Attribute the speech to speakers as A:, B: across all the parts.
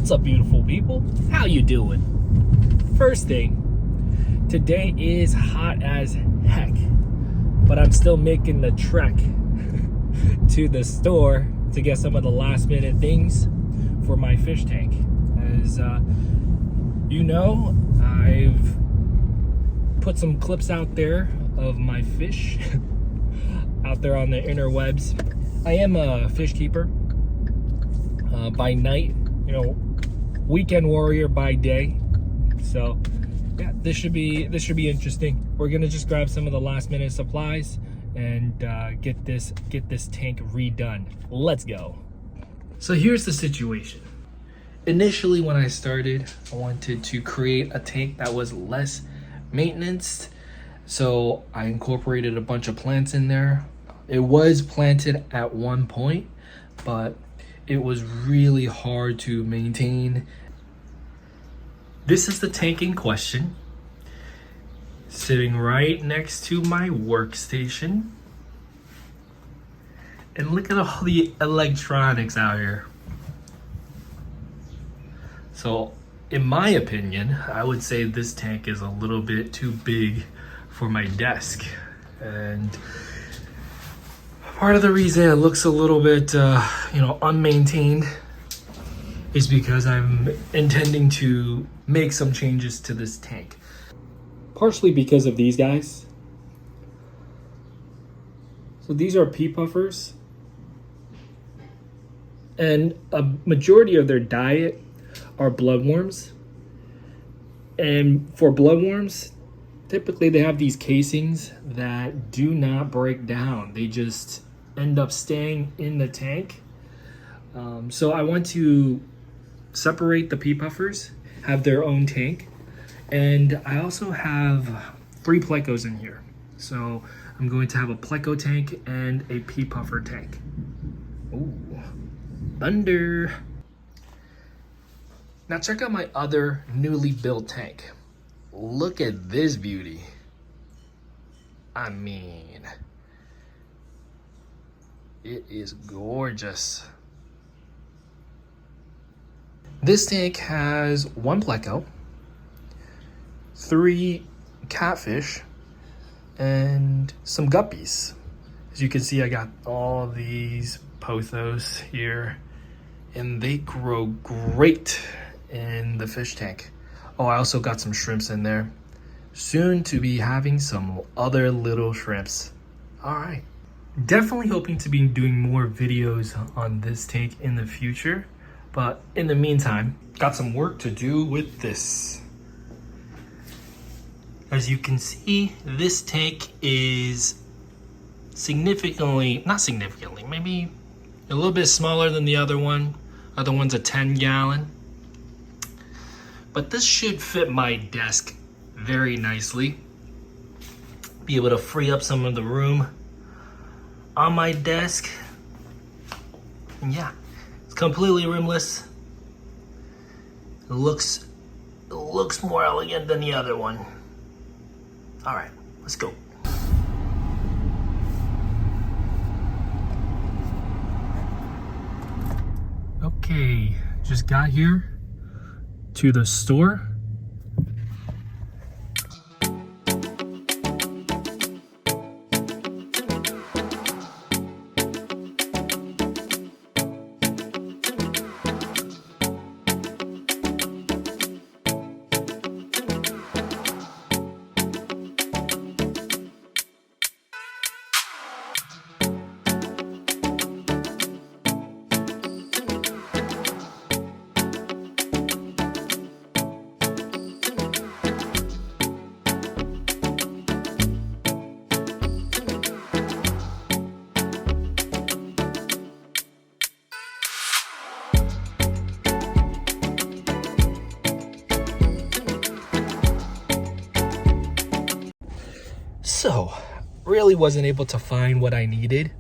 A: What's up, beautiful people? How you doing? First thing, today is hot as heck, but I'm still making the trek to the store to get some of the last minute things for my fish tank. As you know, I've put some clips out there of my fish out there on the interwebs. I am a fish keeper by night, you know, weekend warrior by day. So yeah, this should be interesting. We're gonna just grab some of the last minute supplies and get this tank redone. Let's go. So here's the situation. Initially, when I started, I wanted to create a tank that was less maintenance, so I incorporated a bunch of plants in there. It was planted at one point, but it was really hard to maintain. This is the tank in question, sitting right next to my workstation. And look at all the electronics out here. So in my opinion, I would say this tank is a little bit too big for my desk. And part of the reason it looks a little bit, unmaintained is because I'm intending to make some changes to this tank. Partially because of these guys. So these are pea puffers. And a majority of their diet are bloodworms. And for bloodworms, typically they have these casings that do not break down. They just end up staying in the tank. So I want to separate the pea puffers, have their own tank, and I also have 3 Plecos in here. So I'm going to have a Pleco tank and a pea puffer tank. Ooh, thunder. Now check out my other newly built tank. Look at this beauty. I mean, it is gorgeous. This tank has 1 Pleco, 3 catfish, and some guppies. As you can see, I got all these pothos here, and they grow great in the fish tank. Oh, I also got some shrimps in there. Soon to be having some other little shrimps. All right. Definitely hoping to be doing more videos on this tank in the future. But in the meantime, got some work to do with this. As you can see, this tank is not significantly, maybe a little bit smaller than the other one. Other one's a 10-gallon. But this should fit my desk very nicely. Be able to free up some of the room on my desk. And yeah, it's completely rimless. It looks more elegant than the other one. All right, let's go. Okay, just got here to the store. So, really wasn't able to find what I needed,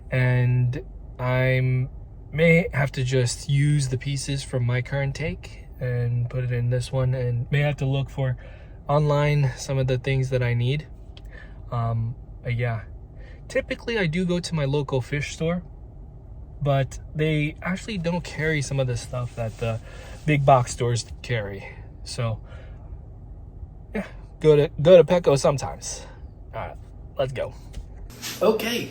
A: and I may have to just use the pieces from my current tank and put it in this one, and may have to look for online some of the things that I need. Yeah, typically I do go to my local fish store but they actually don't carry some of the stuff that the big box stores carry. So yeah, go to Pleco sometimes. All right, let's go. Okay,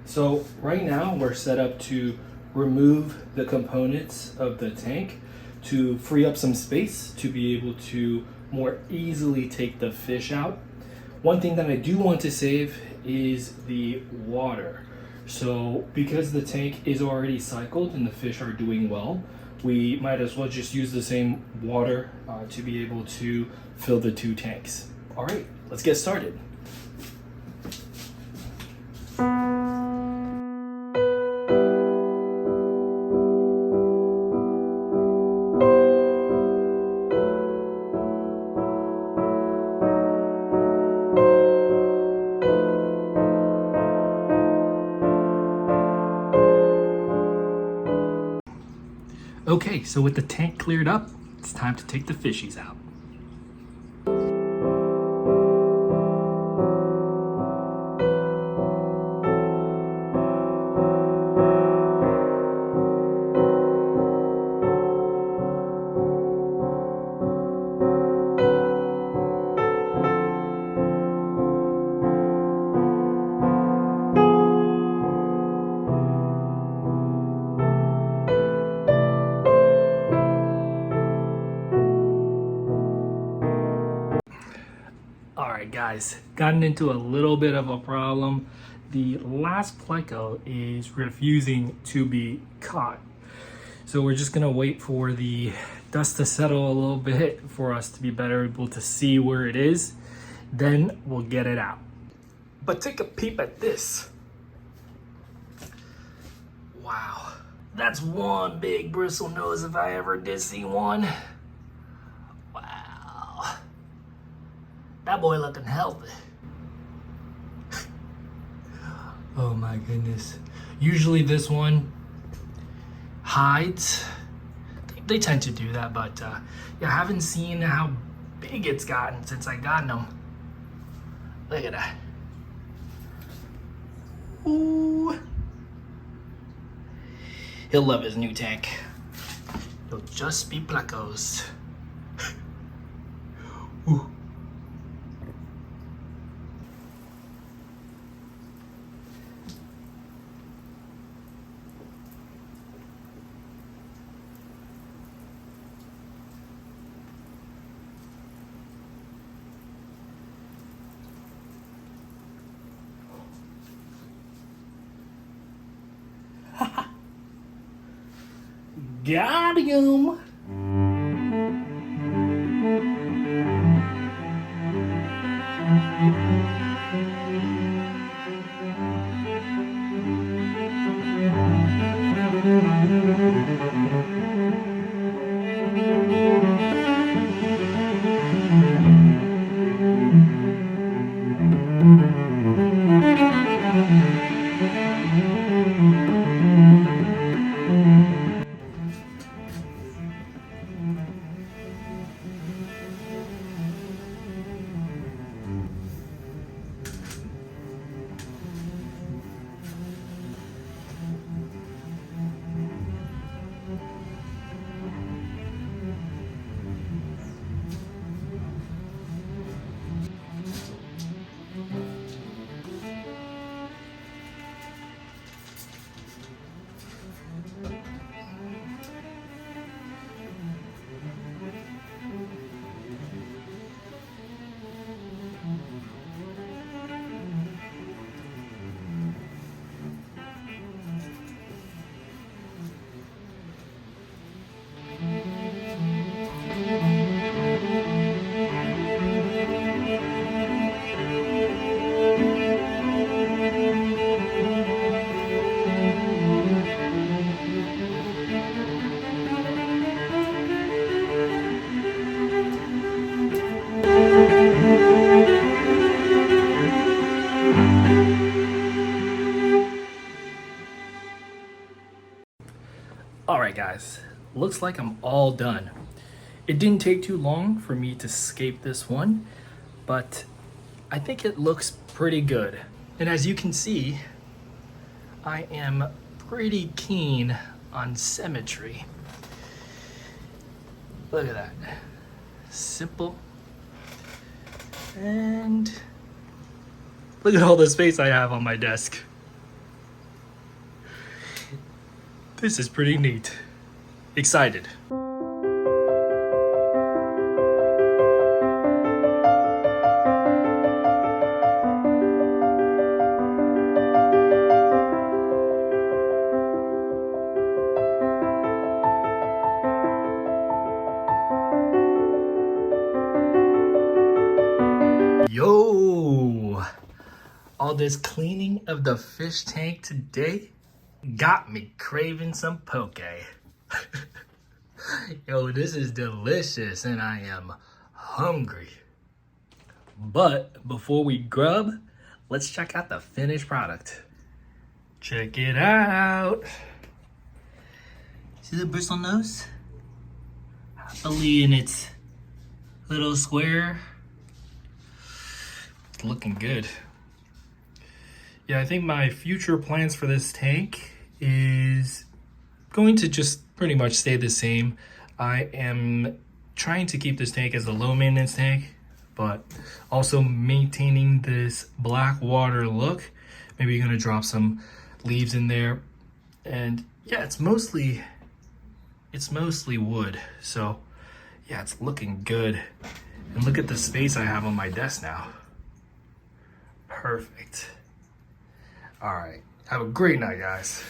A: so right now we're set up to remove the components of the tank to free up some space to be able to more easily take the fish out. One thing that I do want to save is the water. So because the tank is already cycled and the fish are doing well, we might as well just use the same water to be able to fill the two tanks. All right, let's get started. Okay, so with the tank cleared up, it's time to take the fishies out. Alright guys, gotten into a little bit of a problem. The last Pleco is refusing to be caught. So we're just gonna wait for the dust to settle a little bit for us to be better able to see where it is. Then we'll get it out. But take a peep at this. Wow. That's one big bristle nose if I ever did see one. Wow. That boy looking healthy. Oh my goodness. Usually this one hides. They tend to do that, but yeah, I haven't seen how big it's gotten since I got them. Look at that. Ooh. He'll love his new tank. It'll just be Plecos. Ooh. Got him! Alright guys, looks like I'm all done. It didn't take too long for me to scape this one, but I think it looks pretty good. And as you can see, I am pretty keen on symmetry. Look at that. Simple. And look at all the space I have on my desk. This is pretty neat. Excited. Yo, all this cleaning of the fish tank today got me craving some poke. Yo, this is delicious and I am hungry. But before we grub, let's check out the finished product. Check it out. See the bristle nose? Happily in its little square. It's looking good. Yeah, I think my future plans for this tank is going to just pretty much stay the same. I am trying to keep this tank as a low maintenance tank, but also maintaining this black water look. Maybe you're gonna drop some leaves in there. And yeah, it's mostly wood. So yeah, it's looking good. And look at the space I have on my desk now. Perfect. All right, have a great night, guys.